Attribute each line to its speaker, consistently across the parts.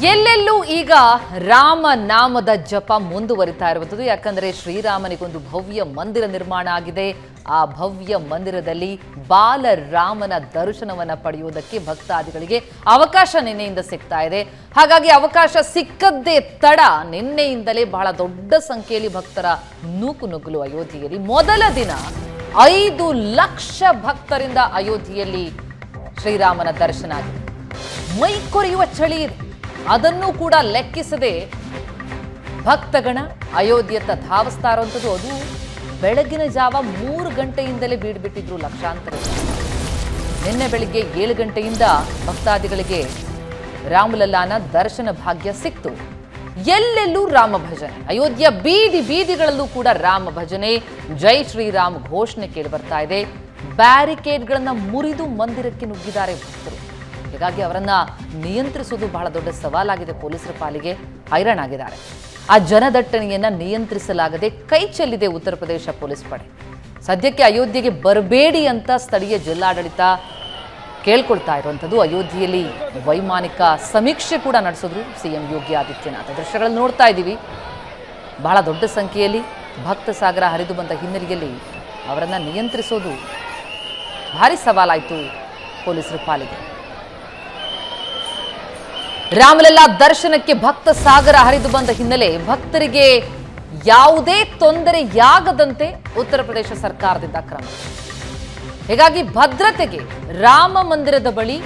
Speaker 1: ಎಲ್ಲೆಲ್ಲೂ ಈಗ ರಾಮ ನಾಮದ ಜಪ ಮುಂದುವರಿತಾ ಇರುವಂಥದ್ದು. ಯಾಕಂದರೆ ಶ್ರೀರಾಮನಿಗೊಂದು ಭವ್ಯ ಮಂದಿರ ನಿರ್ಮಾಣ ಆಗಿದೆ. ಆ ಭವ್ಯ ಮಂದಿರದಲ್ಲಿ ಬಾಲರಾಮನ ದರ್ಶನವನ್ನು ಪಡೆಯುವುದಕ್ಕೆ ಭಕ್ತಾದಿಗಳಿಗೆ ಅವಕಾಶ ನಿನ್ನೆಯಿಂದ ಸಿಗ್ತಾ ಇದೆ. ಹಾಗಾಗಿ ಅವಕಾಶ ಸಿಕ್ಕದ್ದೇ ತಡ ನಿನ್ನೆಯಿಂದಲೇ ಬಹಳ ದೊಡ್ಡ ಸಂಖ್ಯೆಯಲ್ಲಿ ಭಕ್ತರ ನೂಕುನುಗ್ಗಲು ಅಯೋಧ್ಯೆಯಲ್ಲಿ. ಮೊದಲ ದಿನ 5 ಲಕ್ಷ ಭಕ್ತರಿಂದ ಅಯೋಧ್ಯೆಯಲ್ಲಿ ಶ್ರೀರಾಮನ ದರ್ಶನ ಆಗಿದೆ. ಮೈ ಕೊರೆಯುವ ಚಳಿ ಇದೆ. ಅದನ್ನು ಕೂಡ ಲೆಕ್ಕಿಸದೆ ಭಕ್ತಗಣ ಅಯೋಧ್ಯೆಯತ್ತ ಧಾವಿಸ್ತಾ ಇರುವಂಥದ್ದು. ಅದು ಬೆಳಗಿನ ಜಾವ 3 ಗಂಟೆಯಿಂದಲೇ ಬೀಡ್ಬಿಟ್ಟಿದ್ರು ಲಕ್ಷಾಂತರ. ನಿನ್ನೆ ಬೆಳಿಗ್ಗೆ 7 ಗಂಟೆಯಿಂದ ಭಕ್ತಾದಿಗಳಿಗೆ ರಾಮಲಲ್ಲಾನ ದರ್ಶನ ಭಾಗ್ಯ ಸಿಕ್ತು. ಎಲ್ಲೆಲ್ಲೂ ರಾಮ ಭಜನೆ. ಅಯೋಧ್ಯೆಯ ಬೀದಿ ಬೀದಿಗಳಲ್ಲೂ ಕೂಡ ರಾಮ ಭಜನೆ, ಜೈ ಶ್ರೀರಾಮ್ ಘೋಷಣೆ ಕೇಳಿ ಬರ್ತಾ ಇದೆ. ಬ್ಯಾರಿಕೇಡ್ಗಳನ್ನ ಮುರಿದು ಮಂದಿರಕ್ಕೆ ನುಗ್ಗಿದ್ದಾರೆ ಭಕ್ತರು. ಹೀಗಾಗಿ ಅವರನ್ನ ನಿಯಂತ್ರಿಸುವುದು ಬಹಳ ದೊಡ್ಡ ಸವಾಲಾಗಿದೆ. ಪೊಲೀಸರ ಪಾಲಿಗೆ ಹೈರಾಣಾಗಿದ್ದಾರೆ. ಆ ಜನದಟ್ಟಣೆಯನ್ನ ನಿಯಂತ್ರಿಸಲಾಗದೆ ಕೈ ಚೆಲ್ಲಿದೆ ಉತ್ತರ ಪ್ರದೇಶ ಪೊಲೀಸ್ ಪಡೆ. ಸದ್ಯಕ್ಕೆ ಅಯೋಧ್ಯೆಗೆ ಬರಬೇಡಿ ಅಂತ ಸ್ಥಳೀಯ ಜಿಲ್ಲಾಡಳಿತ ಕೇಳ್ಕೊಳ್ತಾ ಇರುವಂಥದ್ದು. ಅಯೋಧ್ಯೆಯಲ್ಲಿ ವೈಮಾನಿಕ ಸಮೀಕ್ಷೆ ಕೂಡ ನಡೆಸಿದ್ರು ಸಿಎಂ ಯೋಗಿ ಆದಿತ್ಯನಾಥ್. ದೃಶ್ಯಗಳನ್ನು ನೋಡ್ತಾ ಇದ್ದೀವಿ. ಬಹಳ ದೊಡ್ಡ ಸಂಖ್ಯೆಯಲ್ಲಿ ಭಕ್ತ ಸಾಗರ ಹರಿದು ಬಂದ ಹಿನ್ನೆಲೆಯಲ್ಲಿ ಅವರನ್ನ ನಿಯಂತ್ರಿಸೋದು ಭಾರಿ ಸವಾಲಾಯಿತು ಪೊಲೀಸರ ಪಾಲಿಗೆ. ರಾಮಲಲ್ಲಾ ದರ್ಶನಕ್ಕೆ ಭಕ್ತ ಸಾಗರ ಹರಿದು ಬಂದ ಹಿನ್ನೆಲೆ ಭಕ್ತರಿಗೆ ಯಾವುದೇ ತೊಂದರೆಯಾಗದಂತೆ ಉತ್ತರ ಪ್ರದೇಶ ಸರ್ಕಾರದಿಂದ ಕ್ರಮ. ಹೀಗಾಗಿ ಭದ್ರತೆಗೆ ರಾಮ ಮಂದಿರದ ಬಳಿ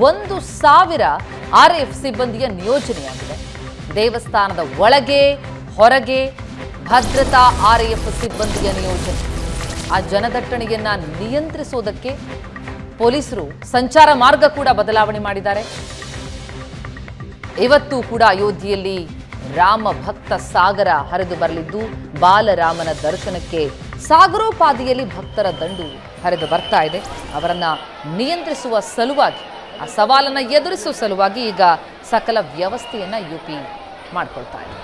Speaker 1: 1,000 RAF ಸಿಬ್ಬಂದಿಯ ನಿಯೋಜನೆಯಾಗಿದೆ. ದೇವಸ್ಥಾನದ ಒಳಗೆ ಹೊರಗೆ ಭದ್ರತಾ RAF ಸಿಬ್ಬಂದಿಯ ನಿಯೋಜನೆ. ಆ ಜನದಟ್ಟಣೆಯನ್ನ ನಿಯಂತ್ರಿಸುವುದಕ್ಕೆ ಪೊಲೀಸರು ಸಂಚಾರ ಮಾರ್ಗ ಕೂಡ ಬದಲಾವಣೆ ಮಾಡಿದ್ದಾರೆ. ಇವತ್ತು ಕೂಡ ಅಯೋಧ್ಯೆಯಲ್ಲಿ ರಾಮ ಭಕ್ತ ಸಾಗರ ಹರಿದು ಬರಲಿದ್ದು ಬಾಲರಾಮನ ದರ್ಶನಕ್ಕೆ ಸಾಗರೋಪಾದಿಯಲ್ಲಿ ಭಕ್ತರ ದಂಡು ಹರಿದು ಬರ್ತಾ ಇದೆ. ಅವರನ್ನ ನಿಯಂತ್ರಿಸುವ ಸಲುವಾಗಿ, ಆ ಸವಾಲನ್ನು ಎದುರಿಸುವ ಸಲುವಾಗಿ ಈಗ ಸಕಲ ವ್ಯವಸ್ಥೆಯನ್ನ UP ಮಾಡಿಕೊಳ್ತಾ ಇದೆ.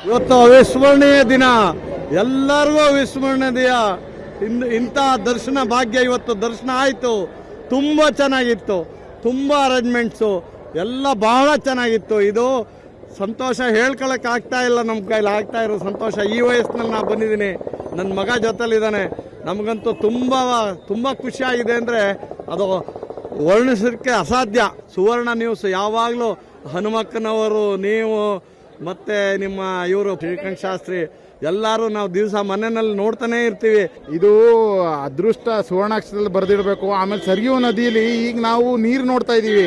Speaker 2: ಇವತ್ತು ಅವಿಸ್ಮರಣೀಯ ದಿನ, ಎಲ್ಲರಿಗೂ ಅವಿಸ್ಮರಣೀಯ. ಇಂಥ ದರ್ಶನ ಭಾಗ್ಯ ಇವತ್ತು ದರ್ಶನ ಆಯಿತು. ತುಂಬ ಚೆನ್ನಾಗಿತ್ತು. ತುಂಬ ಅರೇಂಜ್ಮೆಂಟ್ಸು ಎಲ್ಲ ಬಹಳ ಚೆನ್ನಾಗಿತ್ತು. ಇದು ಸಂತೋಷ ಹೇಳ್ಕೊಳಕ್ಕೆ ಆಗ್ತಾ ಇಲ್ಲ. ನಮ್ಮ ಕೈಲಿ ಆಗ್ತಾ ಇರೋ ಸಂತೋಷ. ಈ ವಯಸ್ಸಿನಲ್ಲಿ ನಾನು ಬಂದಿದ್ದೀನಿ, ನನ್ನ ಮಗ ಜೊತೆಲಿದ್ದಾನೆ. ನಮಗಂತೂ ತುಂಬ ಖುಷಿಯಾಗಿದೆ ಅಂದರೆ ಅದು ವರ್ಣಿಸೋಕ್ಕೆ ಅಸಾಧ್ಯ. ಸುವರ್ಣ ನ್ಯೂಸ್ ಯಾವಾಗಲೂ ಹನುಮಕ್ಕನವರು, ನೀವು ಮತ್ತು ನಿಮ್ಮ ಇವರು ಶ್ರೀಕಾಂತ್ ಶಾಸ್ತ್ರಿ ಎಲ್ಲರೂ ನಾವು ದಿವಸ ಮನೆಯಲ್ಲಿ ನೋಡ್ತಾನೆ ಇರ್ತೀವಿ.
Speaker 3: ಇದು ಅದೃಷ್ಟ ಸುವರ್ಣಾಕ್ಷರದಲ್ಲಿ ಬರೆದಿಡಬೇಕು. ಆಮೇಲೆ ಸರಿಯೋ ನದಿಯಲ್ಲಿ ಈಗ ನಾವು ನೀರು ನೋಡ್ತಾ ಇದ್ದೀವಿ,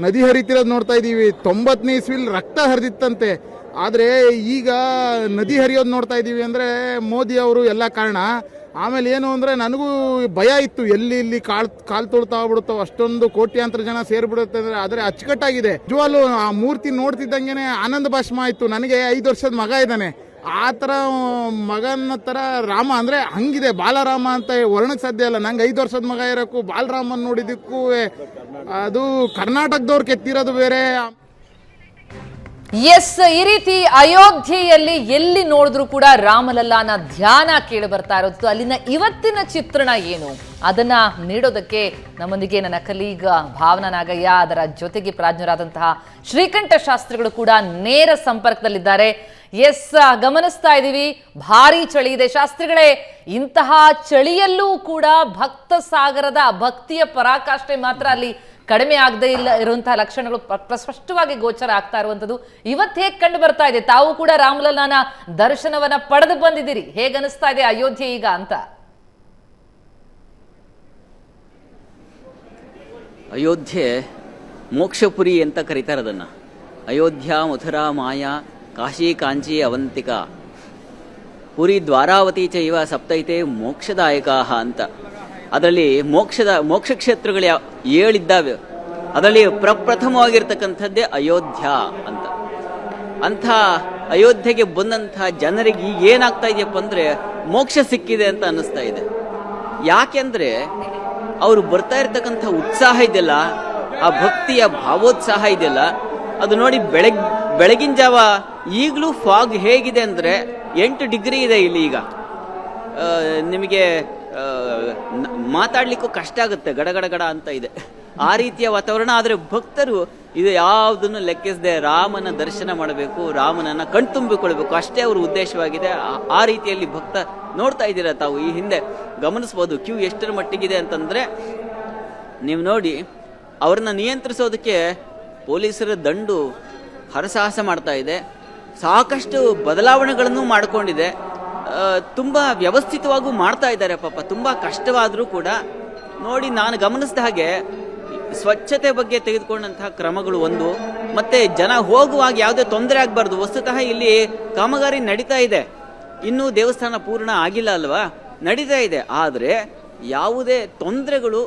Speaker 3: ನದಿ ಹರಿತಿರೋದು ನೋಡ್ತಾ ಇದ್ದೀವಿ. 90ನೇ ಇಸ್ವಿಲಿ ರಕ್ತ ಹರಿದಿತ್ತಂತೆ, ಆದರೆ ಈಗ ನದಿ ಹರಿಯೋದು ನೋಡ್ತಾ ಇದ್ದೀವಿ. ಅಂದರೆ ಮೋದಿ ಅವರು ಎಲ್ಲ ಕಾರಣ. ಆಮೇಲೆ ಏನು ಅಂದರೆ ನನಗೂ ಭಯ ಇತ್ತು, ಇಲ್ಲಿ ಕಾಲು ತುಳ್ತಾ ಹೋಗ್ಬಿಡುತ್ತೋ, ಅಷ್ಟೊಂದು ಕೋಟ್ಯಾಂತರ ಜನ ಸೇರಿಬಿಡುತ್ತೆ ಅಂದರೆ. ಆದರೆ ಅಚ್ಚುಕಟ್ಟಾಗಿದೆ. ನಿಜವಾಗ್ಲೂ ಆ ಮೂರ್ತಿ ನೋಡ್ತಿದ್ದಂಗೆ ಆನಂದ ಭಾಷ್ಮ ಆಯಿತು. ನನಗೆ 5 ವರ್ಷದ ಮಗ ಇದ್ದಾನೆ. ಆ ಥರ ಮಗನ ಥರ ರಾಮ ಅಂದರೆ ಹಂಗಿದೆ. ಬಾಲರಾಮ ಅಂತ ವರ್ಣಕ್ಕೆ ಸಾಧ್ಯ ಇಲ್ಲ. ನಂಗೆ 5 ವರ್ಷದ ಮಗ ಇರೋಕ್ಕೂ ಬಾಲರಾಮನ್ ನೋಡಿದ್ದಕ್ಕೂ ಅದು ಕರ್ನಾಟಕದವ್ರು ಕೆತ್ತಿರೋದು ಬೇರೆ.
Speaker 1: ಎಸ್, ಈ ರೀತಿ ಅಯೋಧ್ಯೆಯಲ್ಲಿ ಎಲ್ಲಿ ನೋಡಿದ್ರು ಕೂಡ ರಾಮಲಲ್ಲಾನ ಧ್ಯಾನ ಕೇಳಿ ಬರ್ತಾ ಇರೋದು. ಅಲ್ಲಿನ ಇವತ್ತಿನ ಚಿತ್ರಣ ಏನು ಅದನ್ನ ನೀಡೋದಕ್ಕೆ ನಮ್ಮೊಂದಿಗೆ ನನ್ನ ಕಲೀಗ ಭಾವನಾ ನಾಗಯ್ಯ, ಅದರ ಜೊತೆಗೆ ಪ್ರಾಜ್ಞರಾದಂತಹ ಶ್ರೀಕಂಠ ಶಾಸ್ತ್ರಿಗಳು ಕೂಡ ನೇರ ಸಂಪರ್ಕದಲ್ಲಿದ್ದಾರೆ. ಎಸ್, ಗಮನಿಸ್ತಾ ಇದ್ದೀವಿ, ಭಾರಿ ಚಳಿ ಇದೆ. ಶಾಸ್ತ್ರಿಗಳೇ, ಇಂತಹ ಚಳಿಯಲ್ಲೂ ಕೂಡ ಭಕ್ತ ಸಾಗರದ ಭಕ್ತಿಯ ಪರಾಕಾಷ್ಠೆ ಮಾತ್ರ ಅಲ್ಲಿ ಕಡಿಮೆ ಆಗದೆ ಇಲ್ಲ ಇರುವಂತಹ ಲಕ್ಷಣಗಳು ಸ್ಪಷ್ಟವಾಗಿ ಗೋಚರ ಆಗ್ತಾ ಇರುವಂಥದ್ದು ಇವತ್ತು ಹೇಗೆ ಕಂಡು ಬರ್ತಾ ಇದೆ? ತಾವು ಕೂಡ ರಾಮಲಲ್ಲಾನ ದರ್ಶನವನ್ನ ಪಡೆದು ಬಂದಿದ್ದೀರಿ. ಹೇಗೆ ಅನಿಸ್ತಾ ಇದೆ ಅಯೋಧ್ಯೆ ಈಗ ಅಂತ?
Speaker 4: ಅಯೋಧ್ಯೆ ಮೋಕ್ಷಪುರಿ ಅಂತ ಕರೀತಾರೆ ಅದನ್ನು. ಅಯೋಧ್ಯ, ಮಥುರಾ, ಮಾಯಾ, ಕಾಶಿ, ಕಾಂಚಿ, ಅವಂತಿಕಾ, ಪುರಿ, ದ್ವಾರಾವತಿ ಚೈವ ಸಪ್ತೈತೆ ಮೋಕ್ಷದಾಯಕ ಅಂತ. ಅದರಲ್ಲಿ ಮೋಕ್ಷ ಕ್ಷೇತ್ರಗಳು 7 ಇದ್ದಾವೆ. ಅದರಲ್ಲಿ ಪ್ರಪ್ರಥಮವಾಗಿರ್ತಕ್ಕಂಥದ್ದೇ ಅಯೋಧ್ಯ ಅಂತ. ಅಂಥ ಅಯೋಧ್ಯೆಗೆ ಬಂದಂಥ ಜನರಿಗೆ ಈಗ ಏನಾಗ್ತಾ ಇದೆಯಪ್ಪ ಅಂದರೆ ಮೋಕ್ಷ ಸಿಕ್ಕಿದೆ ಅಂತ ಅನ್ನಿಸ್ತಾ ಇದೆ. ಯಾಕೆಂದರೆ ಅವರು ಬರ್ತಾ ಇರ್ತಕ್ಕಂಥ ಉತ್ಸಾಹ ಇದೆಯಲ್ಲ, ಆ ಭಕ್ತಿಯ ಭಾವೋತ್ಸಾಹ ಇದೆಯಲ್ಲ, ಅದು ನೋಡಿ ಬೆಳಗಿನ ಜಾವ ಈಗಲೂ ಫಾಗ್ ಹೇಗಿದೆ ಅಂದರೆ 8 ಡಿಗ್ರಿ ಇದೆ ಇಲ್ಲಿ. ಈಗ ನಿಮಗೆ ಮಾತಾಡ್ಲಿಕ್ಕೂ ಕಷ್ಟ ಆಗುತ್ತೆ, ಗಡಗಡ ಅಂತ ಇದೆ. ಆ ರೀತಿಯ ವಾತಾವರಣ. ಆದರೆ ಭಕ್ತರು ಇದು ಯಾವುದನ್ನು ಲೆಕ್ಕಿಸದೆ ರಾಮನ ದರ್ಶನ ಮಾಡಬೇಕು, ರಾಮನನ್ನ ಕಣ್ತುಂಬಿಕೊಳ್ಬೇಕು, ಅಷ್ಟೇ ಅವರ ಉದ್ದೇಶವಾಗಿದೆ. ಆ ರೀತಿಯಲ್ಲಿ ಭಕ್ತ ನೋಡ್ತಾ ಇದ್ದೀರಾ ತಾವು ಈ ಹಿಂದೆ ಗಮನಿಸ್ಬೋದು ಕ್ಯೂ ಎಷ್ಟರ ಮಟ್ಟಿಗಿದೆ ಅಂತಂದ್ರೆ, ನೀವು ನೋಡಿ ಅವ್ರನ್ನ ನಿಯಂತ್ರಿಸೋದಕ್ಕೆ ಪೊಲೀಸರ ದಂಡು ಹರಸಾಹಸ ಮಾಡ್ತಾ ಇದೆ. ಸಾಕಷ್ಟು ಬದಲಾವಣೆಗಳನ್ನು ಮಾಡಿಕೊಂಡಿದೆ. ತುಂಬ ವ್ಯವಸ್ಥಿತವಾಗೂ ಮಾಡ್ತಾ ಇದ್ದಾರೆ ಪಾಪ. ತುಂಬ ಕಷ್ಟವಾದರೂ ಕೂಡ ನೋಡಿ, ನಾನು ಗಮನಿಸಿದ ಹಾಗೆ ಸ್ವಚ್ಛತೆ ಬಗ್ಗೆ ತೆಗೆದುಕೊಂಡಂತಹ ಕ್ರಮಗಳು ಒಂದು, ಮತ್ತೆ ಜನ ಹೋಗುವಾಗ ಯಾವುದೇ ತೊಂದರೆ ಆಗಬಾರ್ದು. ವಸ್ತುತಃ ಇಲ್ಲಿ ಕಾಮಗಾರಿ ನಡೀತಾ ಇದೆ, ಇನ್ನೂ ದೇವಸ್ಥಾನ ಪೂರ್ಣ ಆಗಿಲ್ಲ ಅಲ್ವಾ, ನಡೀತಾ ಇದೆ. ಆದರೆ ಯಾವುದೇ ತೊಂದರೆಗಳು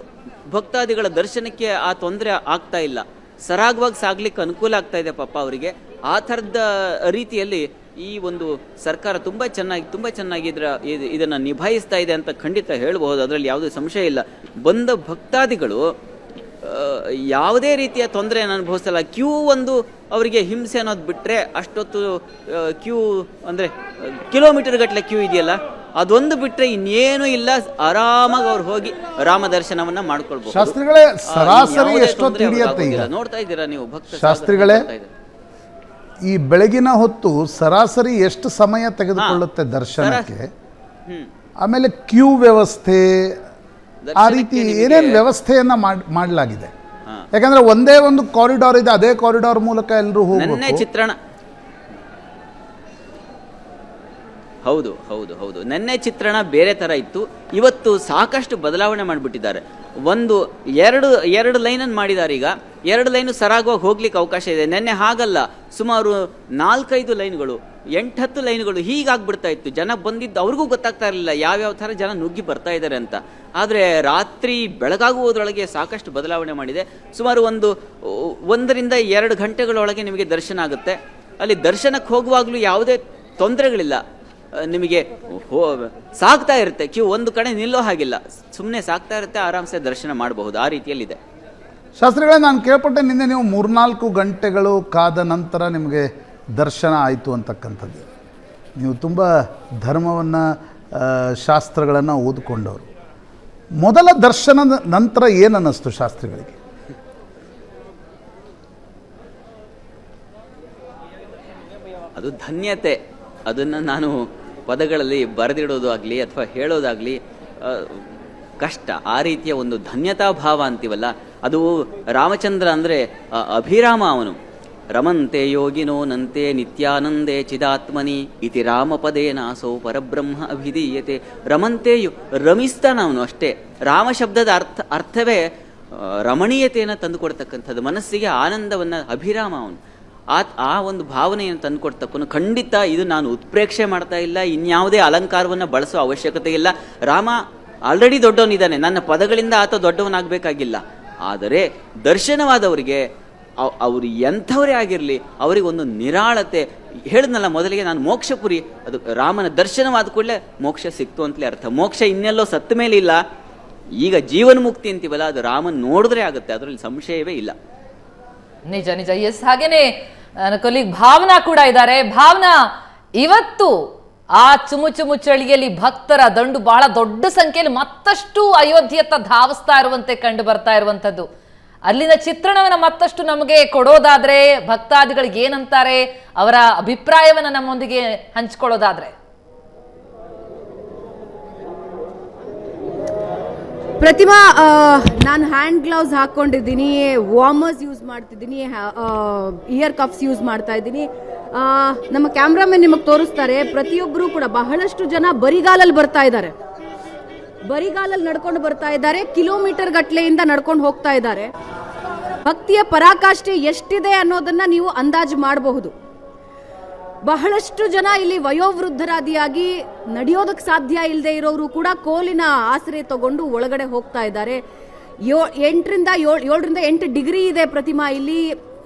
Speaker 4: ಭಕ್ತಾದಿಗಳ ದರ್ಶನಕ್ಕೆ ಆ ತೊಂದರೆ ಆಗ್ತಾ ಇಲ್ಲ. ಸರಾಗವಾಗಿ ಸಾಗ್ಲಿಕ್ಕೆ ಅನುಕೂಲ ಆಗ್ತಾ ಇದೆ ಪಾಪ ಅವರಿಗೆ. ಆ ಥರದ ರೀತಿಯಲ್ಲಿ ಈ ಒಂದು ಸರ್ಕಾರ ತುಂಬ ಚೆನ್ನಾಗಿ ಇದನ್ನು ನಿಭಾಯಿಸ್ತಾ ಇದೆ ಅಂತ ಖಂಡಿತ ಹೇಳ್ಬೋದು. ಅದರಲ್ಲಿ ಯಾವುದೇ ಸಂಶಯ ಇಲ್ಲ. ಬಂದ ಭಕ್ತಾದಿಗಳು ಯಾವುದೇ ರೀತಿಯ ತೊಂದರೆಯನ್ನು ಅನುಭವಿಸಲ್ಲ. ಕ್ಯೂ ಒಂದು ಅವರಿಗೆ ಹಿಂಸೆ ಅನ್ನೋದು ಬಿಟ್ಟರೆ, ಅಷ್ಟೊತ್ತು ಕ್ಯೂ ಅಂದರೆ ಕಿಲೋಮೀಟರ್ ಗಟ್ಟಲೆ ಕ್ಯೂ ಇದೆಯಲ್ಲ, ಅದೊಂದು ಬಿಟ್ಟರೆ ಇನ್ನೇನು ಇಲ್ಲ. ಆರಾಮಾಗಿ ಅವ್ರು ಹೋಗಿ ರಾಮ ದರ್ಶನವನ್ನ ಮಾಡ್ಕೊಳ್ಬಹುದು.
Speaker 5: ಶಾಸ್ತ್ರಿಗಳೇ, ಸರಾಸರಿ ಎಷ್ಟೊತ್ತು ಹಿಡಿಯುತ್ತೆ ಈಗ?
Speaker 4: ನೋಡ್ತಾ ಇದ್ದೀರಾ ನೀವು ಭಕ್ತ
Speaker 5: ಶಾಸ್ತ್ರಿಗಳೇ, ಈ ಬೆಳಗಿನ ಹೊತ್ತು ಸರಾಸರಿ ಎಷ್ಟು ಸಮಯ ತೆಗೆದುಕೊಳ್ಳುತ್ತೆ ದರ್ಶನಕ್ಕೆ? ಆಮೇಲೆ ಕ್ಯೂ ವ್ಯವಸ್ಥೆ, ಆ ರೀತಿ ಏನೇನು ವ್ಯವಸ್ಥೆಯನ್ನ ಮಾಡಲಾಗಿದೆ? ಯಾಕಂದ್ರೆ ಒಂದೇ ಒಂದು ಕಾರಿಡಾರ್ ಇದೆ, ಅದೇ ಕಾರಿಡಾರ್ ಮೂಲಕ ಎಲ್ಲರೂ ಹೋಗಬೇಕು.
Speaker 4: ಚಿತ್ರಣ ಹೌದು ಹೌದು ಹೌದು ನೆನ್ನೆ ಚಿತ್ರಣ ಬೇರೆ ತರ ಇತ್ತು. ಇವತ್ತು ಸಾಕಷ್ಟು ಬದಲಾವಣೆ ಮಾಡಿಬಿಟ್ಟಿದ್ದಾರೆ. ಎರಡು ಲೈನನ್ನು ಮಾಡಿದ್ದಾರೆ. ಈಗ 2 ಲೈನು ಸರಾಗವಾಗಿ ಹೋಗ್ಲಿಕ್ಕೆ ಅವಕಾಶ ಇದೆ. ನೆನ್ನೆ ಹಾಗಲ್ಲ, ಸುಮಾರು 4-5 ಲೈನ್ಗಳು, 8-10 ಲೈನ್ಗಳು ಹೀಗಾಗ್ಬಿಡ್ತಾ ಇತ್ತು. ಜನ ಬಂದಿದ್ದು ಅವ್ರಿಗೂ ಗೊತ್ತಾಗ್ತಾ ಇರಲಿಲ್ಲ ಯಾವ್ಯಾವ ಥರ ಜನ ನುಗ್ಗಿ ಬರ್ತಾ ಇದ್ದಾರೆ ಅಂತ. ಆದರೆ ರಾತ್ರಿ ಬೆಳಗಾಗುವುದರೊಳಗೆ ಸಾಕಷ್ಟು ಬದಲಾವಣೆ ಮಾಡಿದೆ. ಸುಮಾರು 1-2 ಗಂಟೆಗಳೊಳಗೆ ನಿಮಗೆ ದರ್ಶನ ಆಗುತ್ತೆ. ಅಲ್ಲಿ ದರ್ಶನಕ್ಕೆ ಹೋಗುವಾಗಲೂ ಯಾವುದೇ ತೊಂದರೆಗಳಿಲ್ಲ. ನಿಮಗೆ ಸಾಗ್ತಾ ಇರುತ್ತೆ ಕ್ಯೂ, ಒಂದು ಕಡೆ ನಿಲ್ಲೋ ಹಾಗಿಲ್ಲ, ಸುಮ್ಮನೆ ಸಾಗ್ತಾ ಇರುತ್ತೆ, ಆರಾಮ್ಸೆ ದರ್ಶನ ಮಾಡಬಹುದು. ಆ ರೀತಿಯಲ್ಲಿದೆ.
Speaker 5: ಶಾಸ್ತ್ರಿಗಳೇ, ನಾನು ಕೇಳ್ಪಟ್ಟೆ ನಿನ್ನೆ ನೀವು 3-4 ಗಂಟೆಗಳು ಕಾದ ನಂತರ ನಿಮಗೆ ದರ್ಶನ ಆಯಿತು ಅಂತಕ್ಕಂಥದ್ದು. ನೀವು ತುಂಬ ಧರ್ಮವನ್ನು, ಶಾಸ್ತ್ರಗಳನ್ನು ಓದಿಕೊಂಡವರು. ಮೊದಲ ದರ್ಶನದ ನಂತರ ಏನು ಅನ್ನಿಸ್ತು ಶಾಸ್ತ್ರಿಗಳಿಗೆ?
Speaker 4: ಅದು ಧನ್ಯತೆ. ಅದನ್ನು ನಾನು ಪದಗಳಲ್ಲಿ ಬರೆದಿಡೋದು ಆಗಲಿ ಅಥವಾ ಹೇಳೋದಾಗಲಿ ಕಷ್ಟ. ಆ ರೀತಿಯ ಒಂದು ಧನ್ಯತಾ ಭಾವ ಅಂತೀವಲ್ಲ, ಅದು ರಾಮಚಂದ್ರ ಅಂದರೆ ಅಭಿರಾಮ. ಅವನು ರಮಂತೆ ಯೋಗಿನೋ ನಂತೆ ನಿತ್ಯಾನಂದೇ ಚಿದಾತ್ಮನಿ ಇತಿ ರಾಮಪದೇನಾಸೋ ಪರಬ್ರಹ್ಮ ಅಭಿಧೀಯತೆ. ರಮಂತೆಯು ರಮಿಸ್ತಾನ ಅವನು ಅಷ್ಟೇ. ರಾಮ ಶಬ್ದದ ಅರ್ಥವೇ ರಮಣೀಯತೆಯನ್ನು ತಂದುಕೊಡ್ತಕ್ಕಂಥದ್ದು, ಮನಸ್ಸಿಗೆ ಆನಂದವನ್ನು. ಅಭಿರಾಮ ಅವನು ಆ ಒಂದು ಭಾವನೆಯನ್ನು ತಂದುಕೊಡ್ತಕ್ಕನು. ಖಂಡಿತ ಇದು ನಾನು ಉತ್ಪ್ರೇಕ್ಷೆ ಮಾಡ್ತಾ ಇಲ್ಲ, ಇನ್ಯಾವುದೇ ಅಲಂಕಾರವನ್ನು ಬಳಸೋ ಅವಶ್ಯಕತೆ ಇಲ್ಲ. ರಾಮ ಆಲ್ರೆಡಿ ದೊಡ್ಡವನಿದ್ದಾನೆ, ನನ್ನ ಪದಗಳಿಂದ ಆತ ದೊಡ್ಡವನಾಗಬೇಕಾಗಿಲ್ಲ. ಆದರೆ ದರ್ಶನವಾದವರಿಗೆ, ಅವರು ಎಂಥವರೇ ಆಗಿರಲಿ, ಅವರಿಗೊಂದು ನಿರಾಳತೆ. ಹೇಳಿದ್ನಲ್ಲ ಮೊದಲಿಗೆ ನಾನು, ಮೋಕ್ಷಪುರಿ, ಅದು ರಾಮನ ದರ್ಶನವಾದ ಕೂಡಲೇ ಮೋಕ್ಷ ಸಿಕ್ತು ಅಂತಲೇ ಅರ್ಥ. ಮೋಕ್ಷ ಇನ್ನೆಲ್ಲೋ ಸತ್ತ ಮೇಲೆ ಇಲ್ಲ, ಈಗ ಜೀವನ ಮುಕ್ತಿ ಅಂತೀವಲ್ಲ, ಅದು ರಾಮನ್ ನೋಡಿದ್ರೆ ಆಗುತ್ತೆ, ಅದರಲ್ಲಿ ಸಂಶಯವೇ ಇಲ್ಲ.
Speaker 1: ನಿಜ ನಿಜ. ಎಸ್, ಹಾಗೇನೆ ನನ್ನ ಕೊಲಿಗ್ ಭಾವನಾ ಕೂಡ ಇದ್ದಾರೆ. ಭಾವನಾ, ಇವತ್ತು ಆ ಚುಮು ಚಳಿಯಲ್ಲಿ ಭಕ್ತರ ದಂಡು ಬಹಳ ದೊಡ್ಡ ಸಂಖ್ಯೆಯಲ್ಲಿ ಮತ್ತಷ್ಟು ಅಯೋಧ್ಯೆಯತ್ತ ಧಾವಿಸ್ತಾ ಇರುವಂತೆ ಕಂಡು ಬರ್ತಾ ಇರುವಂತದ್ದು. ಅಲ್ಲಿನ ಚಿತ್ರಣವನ್ನ ಮತ್ತಷ್ಟು ನಮಗೆ ಕೊಡೋದಾದ್ರೆ, ಭಕ್ತಾದಿಗಳಿಗೆ ಏನಂತಾರೆ, ಅವರ ಅಭಿಪ್ರಾಯವನ್ನ ನಮ್ಮೊಂದಿಗೆ ಹಂಚ್ಕೊಳ್ಳೋದಾದ್ರೆ?
Speaker 6: ಪ್ರತಿಮಾ, ನಾನು ಹ್ಯಾಂಡ್ ಗ್ಲೌಸ್ ಹಾಕ್ಕೊಂಡಿದ್ದೀನಿ, ವಾರ್ಮರ್ಸ್ ಯೂಸ್ ಮಾಡ್ತಿದ್ದೀನಿ, ಇಯರ್ ಕಫ್ಸ್ ಯೂಸ್ ಮಾಡ್ತಾ ಇದ್ದೀನಿ. ನಮ್ಮ ಕ್ಯಾಮ್ರಾಮನ್ ನಿಮಗೆ ತೋರಿಸ್ತಾರೆ. ಪ್ರತಿಯೊಬ್ಬರು ಕೂಡ ಬಹಳಷ್ಟು ಜನ ಬರಿಗಾಲಲ್ಲಿ ಬರ್ತಾ ಇದ್ದಾರೆ, ನಡ್ಕೊಂಡು ಬರ್ತಾ ಇದ್ದಾರೆ, ಕಿಲೋಮೀಟರ್ ಗಟ್ಟಲೆಯಿಂದ ನಡ್ಕೊಂಡು ಹೋಗ್ತಾ ಇದ್ದಾರೆ. ಭಕ್ತಿಯ ಪರಾಕಾಷ್ಠೆ ಎಷ್ಟಿದೆ ಅನ್ನೋದನ್ನ ನೀವು ಅಂದಾಜು ಮಾಡಬಹುದು. ಬಹಳಷ್ಟು ಜನ ಇಲ್ಲಿ ವಯೋವೃದ್ಧರಾದಿಯಾಗಿ ನಡೆಯೋದಕ್ಕೆ ಸಾಧ್ಯ ಇಲ್ಲದೆ ಇರೋರು ಕೂಡ ಕೋಲಿನ ಆಸರೆ ತಗೊಂಡು ಒಳಗಡೆ ಹೋಗ್ತಾ ಇದ್ದಾರೆ. 7ರಿಂದ 8 ಡಿಗ್ರಿ ಇದೆ ಪ್ರತಿಮಾ. ಇಲ್ಲಿ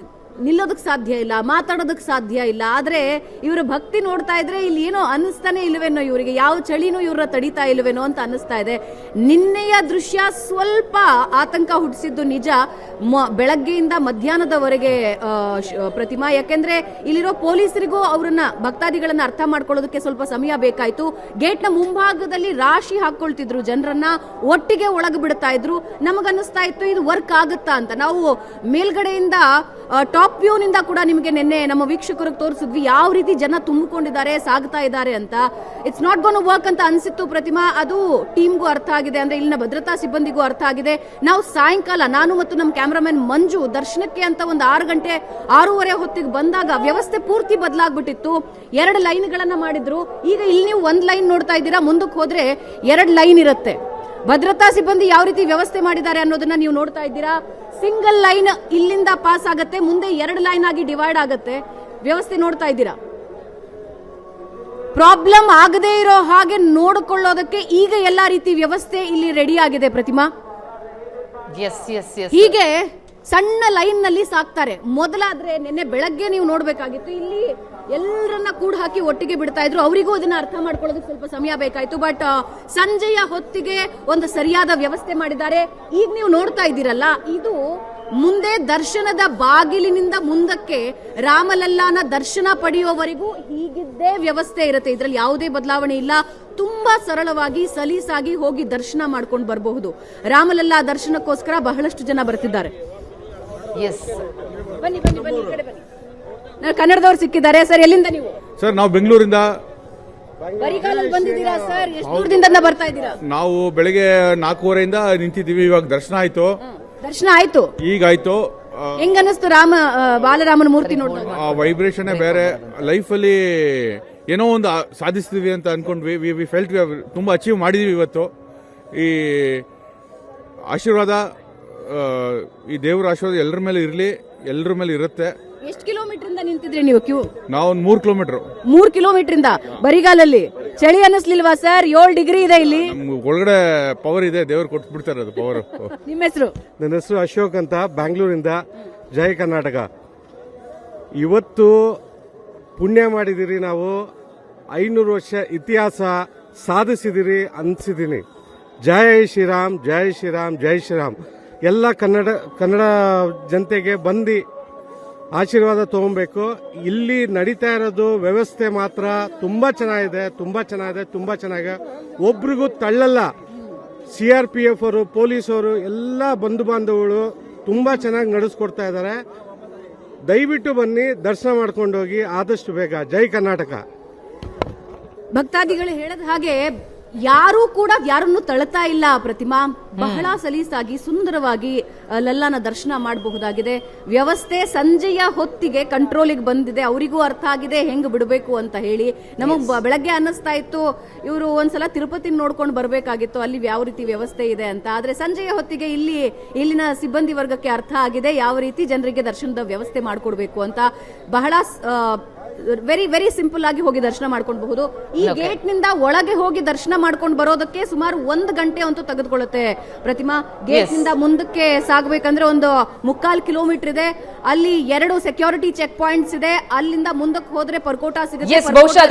Speaker 6: ನಿಲ್ಲೋದಕ್ಕೆ ಸಾಧ್ಯ ಇಲ್ಲ, ಮಾತಾಡೋದಕ್ಕೆ ಸಾಧ್ಯ ಇಲ್ಲ. ಆದರೆ ಇವರ ಭಕ್ತಿ ನೋಡ್ತಾ ಇದ್ರೆ ಇಲ್ಲಿ ಏನೋ ಅನ್ನಿಸ್ತಾನೆ ಇಲ್ವೇನೋ, ಇವರಿಗೆ ಯಾವ ಚಳಿನೂ ಇವ್ರ ತಡೀತಾ ಇಲ್ವೇನೋ ಅಂತ ಅನ್ನಿಸ್ತಾ ಇದೆ. ನಿನ್ನೆಯ ದೃಶ್ಯ ಸ್ವಲ್ಪ ಆತಂಕ ಹುಟ್ಟಿಸಿದ್ದು ನಿಜ, ಬೆಳಗ್ಗೆಯಿಂದ ಮಧ್ಯಾಹ್ನದವರೆಗೆ ಪ್ರತಿಮಾ. ಯಾಕೆಂದ್ರೆ ಇಲ್ಲಿರೋ ಪೊಲೀಸರಿಗೂ ಅವರನ್ನ ಭಕ್ತಾದಿಗಳನ್ನ ಅರ್ಥ ಮಾಡ್ಕೊಳ್ಳೋದಕ್ಕೆ ಸ್ವಲ್ಪ ಸಮಯ ಬೇಕಾಯ್ತು. ಗೇಟ್ನ ಮುಂಭಾಗದಲ್ಲಿ ರಾಶಿ ಹಾಕೊಳ್ತಿದ್ರು ಜನರನ್ನ, ಒಟ್ಟಿಗೆ ಒಳಗೆ ಬಿಡ್ತಾ ಇದ್ರು. ನಮಗನ್ನಿಸ್ತಾ ಇತ್ತು ಇದು ವರ್ಕ್ ಆಗುತ್ತಾ ಅಂತ. ನಾವು ಮೇಲ್ಗಡೆಯಿಂದ ಟಾಪ್ ವ್ಯೂನಿಂದ ಕೂಡ ನಿಮಗೆ ನಿನ್ನೆ ನಮ್ಮ ವೀಕ್ಷಕರಿಗೆ ತೋರಿಸಿದ್ವಿ ಯಾವ ರೀತಿ ಜನ ತುಂಬಿಕೊಂಡಿದ್ದಾರೆ, ಸಾಗ್ತಾ ಇದ್ದಾರೆ ಅಂತ. ಇಟ್ಸ್ ನಾಟ್ ಗೋನ್ ವರ್ಕ್ ಅಂತ ಅನ್ಸಿತ್ತು ಪ್ರತಿಮಾ. ಅದು ಟೀಮ್ಗೂ ಅರ್ಥ ಆಗಿದೆ, ಅಂದ್ರೆ ಇಲ್ಲಿನ ಭದ್ರತಾ ಸಿಬ್ಬಂದಿಗೂ ಅರ್ಥ ಆಗಿದೆ. ನಾವು ಸಾಯಂಕಾಲ ನಾನು ಮತ್ತು ನಮ್ಮ ಕ್ಯಾಮ್ರಾಮನ್ ಮಂಜು ದರ್ಶನಕ್ಕೆ ಅಂತ ಒಂದು 6 ಗಂಟೆ 6:30 ಹೊತ್ತಿಗೆ ಬಂದಾಗ ವ್ಯವಸ್ಥೆ ಪೂರ್ತಿ ಬದಲಾಗ್ಬಿಟ್ಟಿತ್ತು. 2 ಲೈನ್ಗಳನ್ನ ಮಾಡಿದ್ರು. ಈಗ ಇಲ್ಲಿ ನೀವು 1 ಲೈನ್ ನೋಡ್ತಾ ಇದ್ದೀರಾ, ಮುಂದಕ್ಕೆ ಹೋದ್ರೆ 2 ಲೈನ್ ಇರುತ್ತೆ. ಭದ್ರತಾ ಸಿಬ್ಬಂದಿ ಯಾವ ರೀತಿ ವ್ಯವಸ್ಥೆ ಮಾಡಿದ್ದಾರೆ ಅನ್ನೋದನ್ನ ನೀವು ನೋಡ್ತಾ ಇದ್ದೀರಾ. ಸಿಂಗಲ್ ಲೈನ್ ಇಲ್ಲಿಂದ ಪಾಸ್ ಆಗತ್ತೆ, ಮುಂದೆ 2 ಲೈನ್ ಆಗಿ ಡಿವೈಡ್ ಆಗತ್ತೆ. ವ್ಯವಸ್ಥೆ ನೋಡ್ತಾ ಇದ್ದೀರಾ. ಪ್ರಾಬ್ಲಮ್ ಆಗದೇ ಇರೋ ಹಾಗೆ ನೋಡಿಕೊಳ್ಳೋದಕ್ಕೆ ಈಗ ಎಲ್ಲಾ ರೀತಿ ವ್ಯವಸ್ಥೆ ಇಲ್ಲಿ ರೆಡಿ ಆಗಿದೆ ಪ್ರತಿಮಾ. ಹೀಗೆ ಸಣ್ಣ ಲೈನ್ ನಲ್ಲಿ ಸಾಕ್ತಾರೆ. ಮೊದಲಾದ್ರೆ ನಿನ್ನೆ ಬೆಳಗ್ಗೆ ನೀವು ನೋಡ್ಬೇಕಾಗಿತ್ತು, ಇಲ್ಲಿ ಎಲ್ಲರನ್ನ ಕೂಡ ಹಾಕಿ ಒಟ್ಟಿಗೆ ಬಿಡ್ತಾ ಇದ್ರು. ಅವರಿಗೂ ಅದನ್ನ ಅರ್ಥ ಮಾಡ್ಕೊಳ್ಳೋದಕ್ಕೆ ಸ್ವಲ್ಪ ಸಮಯ ಬೇಕಾಯ್ತು. ಬಟ್ ಸಂಜೆಯ ಹೊತ್ತಿಗೆ ಒಂದು ಸರಿಯಾದ ವ್ಯವಸ್ಥೆ ಮಾಡಿದ್ದಾರೆ. ಈಗ ನೀವು ನೋಡ್ತಾ ಇದ್ದೀರಲ್ಲ, ಇದು ಮುಂದೆ ದರ್ಶನದ ಬಾಗಿಲಿನಿಂದ ಮುಂದಕ್ಕೆ ರಾಮಲಲ್ಲಾನ ದರ್ಶನ ಪಡೆಯುವವರೆಗೂ ಹೀಗಿದ್ದೇ ವ್ಯವಸ್ಥೆ ಇರುತ್ತೆ. ಇದರಲ್ಲಿ ಯಾವುದೇ ಬದಲಾವಣೆ ಇಲ್ಲ. ತುಂಬಾ ಸರಳವಾಗಿ ಸಲೀಸಾಗಿ ಹೋಗಿ ದರ್ಶನ ಮಾಡ್ಕೊಂಡು ಬರಬಹುದು. ರಾಮಲಲ್ಲಾ ದರ್ಶನಕ್ಕೋಸ್ಕರ ಬಹಳಷ್ಟು ಜನ ಬರ್ತಿದ್ದಾರೆ. ಬನ್ನಿ ಬನ್ನಿ ಬನ್ನಿ, ಈ ಕಡೆ ಬನ್ನಿ. ಕನ್ನಡದವ್ರು ಸಿಕ್ಕಿದ್ದಾರೆ. ಸರ್, ಎಲ್ಲಿಂದ ನೀವು?
Speaker 7: ಸರ್, ನಾವು ಬೆಂಗಳೂರಿಂದ
Speaker 6: ಬರಿಗಾಲಲ್ಲಿ ಬಂದಿದ್ದೀರಾ ಸರ್? ಎಷ್ಟು ದೂರದಿಂದ ಬರ್ತಾ ಇದ್ದೀರಾ?
Speaker 7: ನಾವು ಬೆಳಗ್ಗೆ 4:30 ನಿಂತಿದ್ದೀವಿ. ಇವಾಗ ದರ್ಶನ ಆಯ್ತು.
Speaker 6: ದರ್ಶನ ಆಯ್ತು,
Speaker 7: ಈಗ ಆಯ್ತು.
Speaker 6: ಹೆಂಗ ಅನಿಸ್ತು ಬಾಲರಾಮನ ಮೂರ್ತಿ ನೋಡಿದಾಗ?
Speaker 7: ವೈಬ್ರೇಷನ್ ಬೇರೆ. ಲೈಫ್ ಅಲ್ಲಿ ಏನೋ ಒಂದು ಸಾಧಿಸ್ತೀವಿ ಅಂತ ಅನ್ಕೊಂಡ್ವಿ. ವಿ ಫೆಲ್ಟ್ ತುಂಬಾ ಅಚೀವ್ ಮಾಡಿದೀವಿ ಇವತ್ತು. ಈ ಆಶೀರ್ವಾದ, ಈ ದೇವರ ಆಶೀರ್ವಾದ ಎಲ್ಲರ ಮೇಲೆ ಇರಲಿ, ಎಲ್ಲರ ಮೇಲೆ ಇರುತ್ತೆ.
Speaker 6: ಎಷ್ಟು ಕಿಲೋಮೀಟರ್ ಇಂದ ನಿಂತಿದ್ರಿ ನೀವು ಕ್ಯೂ?
Speaker 7: ನಾವು ಒಂದು 3 ಕಿಲೋಮೀಟರ್.
Speaker 6: 3 ಕಿಲೋಮೀಟರ್ ಇಂದ ಬರಿಗಾಲಲ್ಲಿ ಚಳಿ ಅನ್ನಿಸ್ಲಿಲ್ವಾ ಸರ್? 7 ಡಿಗ್ರಿ ಇದೆ ಇಲ್ಲಿ.
Speaker 7: ನಮ್ಗೆ ಒಳಗಡೆ ಪವರ್ ಇದೆ, ದೇವರು ಕೊಟ್ಟು ಬಿಡ್ತಾರೆ ಅದು ಪವರ್.
Speaker 6: ನಿಮ್ಮ ಹೆಸರು?
Speaker 2: ನನ್ನ ಹೆಸರು ಅಶೋಕ್ ಅಂತ, ಬ್ಯಾಂಗ್ಳೂರಿಂದ. ಜೈ ಕರ್ನಾಟಕ. ಇವತ್ತು ಪುಣ್ಯ ಮಾಡಿದಿರಿ, ನಾವು 500 ವರ್ಷ ಇತಿಹಾಸ ಸಾಧಿಸಿದಿರಿ ಅನ್ಸಿದ್ದೀನಿ. ಜೈ ಶ್ರೀರಾಮ್, ಜೈ ಶ್ರೀರಾಮ್, ಜೈ ಶ್ರೀರಾಮ್. ಎಲ್ಲ ಕನ್ನಡ ಜನತೆಗೆ ಬಂದು ಆಶೀರ್ವಾದ ತಗೊಬೇಕು. ಇಲ್ಲಿ ನಡೀತಾ ಇರೋದು ವ್ಯವಸ್ಥೆ ಮಾತ್ರ ತುಂಬಾ ಚೆನ್ನಾಗಿದೆ, ತುಂಬಾ ಚೆನ್ನಾಗಿದೆ, ತುಂಬಾ ಚೆನ್ನಾಗಿದೆ. ಒಬ್ರಿಗೂ ತಳ್ಳಲ್ಲ. CRPF ಅವರು, ಪೊಲೀಸವರು, ಎಲ್ಲ ಬಂಧು ಬಾಂಧವಗಳು ತುಂಬಾ ಚೆನ್ನಾಗಿ ನಡೆಸ್ಕೊಡ್ತಾ ಇದ್ದಾರೆ. ದಯವಿಟ್ಟು ಬನ್ನಿ, ದರ್ಶನ ಮಾಡ್ಕೊಂಡು ಹೋಗಿ ಆದಷ್ಟು ಬೇಗ. ಜೈ ಕರ್ನಾಟಕ.
Speaker 6: ಭಕ್ತಾದಿಗಳು ಹೇಳಿದ ಹಾಗೆ ಯಾರೂ ಕೂಡ ಯಾರನ್ನು ತಳ್ತಾ ಇಲ್ಲ ಪ್ರತಿಮಾ. ಬಹಳ ಸಲೀಸಾಗಿ ಸುಂದರವಾಗಿ ಲಲ್ಲಾನ ದರ್ಶನ ಮಾಡಬಹುದಾಗಿದೆ. ವ್ಯವಸ್ಥೆ ಸಂಜೆಯ ಹೊತ್ತಿಗೆ ಕಂಟ್ರೋಲಿಗೆ ಬಂದಿದೆ. ಅವರಿಗೂ ಅರ್ಥ ಆಗಿದೆ ಹೆಂಗ್ ಬಿಡಬೇಕು ಅಂತ ಹೇಳಿ. ನಮಗ್ ಬೆಳಗ್ಗೆ ಅನ್ನಿಸ್ತಾ ಇತ್ತು ಇವರು ಒಂದ್ಸಲ ತಿರುಪತಿ ನೋಡ್ಕೊಂಡು ಬರಬೇಕಾಗಿತ್ತು, ಅಲ್ಲಿ ಯಾವ ರೀತಿ ವ್ಯವಸ್ಥೆ ಇದೆ ಅಂತ. ಆದ್ರೆ ಸಂಜೆಯ ಹೊತ್ತಿಗೆ ಇಲ್ಲಿನ ಸಿಬ್ಬಂದಿ ವರ್ಗಕ್ಕೆ ಅರ್ಥ ಆಗಿದೆ ಯಾವ ರೀತಿ ಜನರಿಗೆ ದರ್ಶನದ ವ್ಯವಸ್ಥೆ ಮಾಡಿಕೊಡ್ಬೇಕು ಅಂತ. ಬಹಳ ವೆರಿ ವೆರಿ ಸಿಂಪಲ್ ಆಗಿ ಹೋಗಿ ದರ್ಶನ ಮಾಡ್ಕೊಳ್ಬಹುದು. ಈ ಗೇಟ್ ನಿಂದ ಒಳಗೆ ಹೋಗಿ ದರ್ಶನ ಮಾಡ್ಕೊಂಡು ಬರೋದಕ್ಕೆ ಸುಮಾರು 1 ಗಂಟೆ ಅಂತೂ ತೆಗೆದುಕೊಳ್ಳುತ್ತೆ ಪ್ರತಿಮಾ. ಗೇಟ್ ನಿಂದ ಮುಂದಕ್ಕೆ ಸಾಗಬೇಕಂದ್ರೆ ಒಂದು 3/4 ಕಿಲೋಮೀಟರ್ ಇದೆ. ಅಲ್ಲಿ 2 ಸೆಕ್ಯೂರಿಟಿ ಚೆಕ್ ಪಾಯಿಂಟ್ಸ್ ಇದೆ. ಅಲ್ಲಿಂದ ಮುಂದಕ್ಕೆ ಹೋದ್ರೆ ಪರ್ಕೋಟ ಸಿಗುತ್ತೆ.
Speaker 1: ಬಹುಶಃ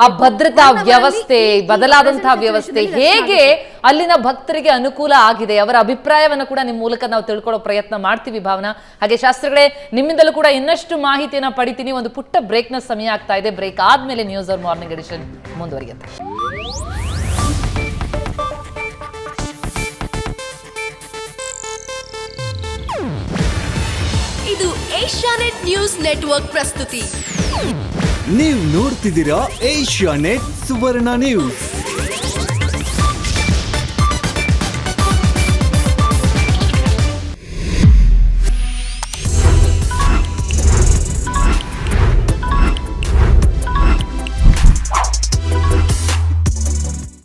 Speaker 1: ಆ ಭದ್ರತಾ ವ್ಯವಸ್ಥೆ, ಬದಲಾದಂತಹ ವ್ಯವಸ್ಥೆ ಹೇಗೆ ಅಲ್ಲಿನ ಭಕ್ತರಿಗೆ ಅನುಕೂಲ ಆಗಿದೆ, ಅವರ ಅಭಿಪ್ರಾಯವನ್ನು ಕೂಡ ನಿಮ್ಮ ಮೂಲಕ ನಾವು ತಿಳ್ಕೊಳ್ಳೋ ಪ್ರಯತ್ನ ಮಾಡ್ತೀವಿ ಭಾವನಾ. ಹಾಗೆ ಶಾಸ್ತ್ರಿಗಳೇ, ನಿಮ್ಮಿಂದಲೂ ಕೂಡ ಇನ್ನಷ್ಟು ಮಾಹಿತಿಯನ್ನ ಪಡಿತೀನಿ. ಒಂದು ಪುಟ್ಟ ಬ್ರೇಕ್ನ ಸಮಯ ಆಗ್ತಾ ಇದೆ. ಬ್ರೇಕ್ ಆದ್ಮೇಲೆ ನ್ಯೂಸ್ ಅವರ್ ಮಾರ್ನಿಂಗ್ ಎಡಿಷನ್ ಮುಂದುವರಿಯುತ್ತೆ.
Speaker 8: ಇದು ಏಷ್ಯಾನೆಟ್ ನ್ಯೂಸ್ ನೆಟ್ವರ್ಕ್ ಪ್ರಸ್ತುತಿ.
Speaker 9: ನೀವು ನೋಡ್ತಿದ್ದೀರಾ ಏಷ್ಯಾನೆಟ್ ಸುವರ್ಣ ನ್ಯೂಸ್.